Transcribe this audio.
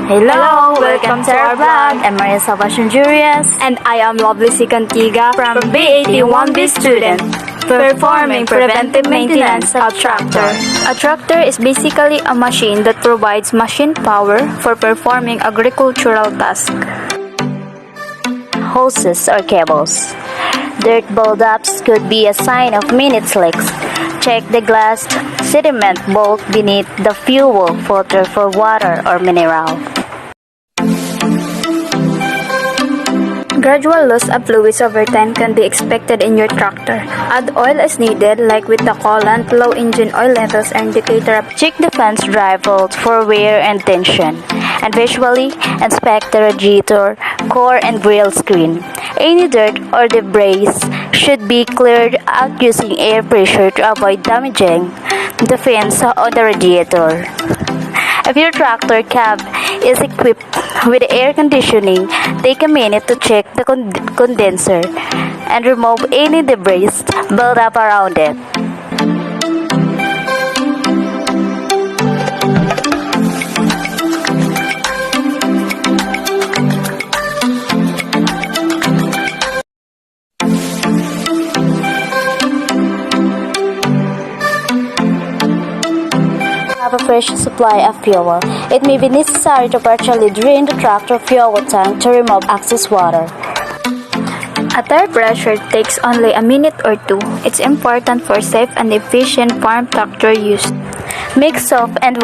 Hello! Welcome to our vlog. I'm Marisa Bashunjurias. And I am Lovely C. Cantiga From B81B student, performing preventive maintenance of tractor. A tractor is basically a machine that provides machine power for performing agricultural tasks. Hoses or cables. Dirt buildups could be a sign of minute leaks. Check the glass sediment bolt beneath the fuel filter for water or mineral. Gradual loss of fluids over time can be expected in your tractor. Add oil as needed, like with the coolant. Low engine oil levels are indicator of. Check the fan's drive bolt for wear and tension, and visually inspect the radiator, core, and grill screen. Any dirt or debris should be cleared out using air pressure to avoid damaging the fans on the radiator. If your tractor cab is equipped with air conditioning, take a minute to check the condenser and remove any debris built up around it. Have a fresh supply of fuel. It may be necessary to partially drain the tractor fuel tank to remove excess water. A tire pressure takes only a minute or two. It's important for safe and efficient farm tractor use. Mix soft and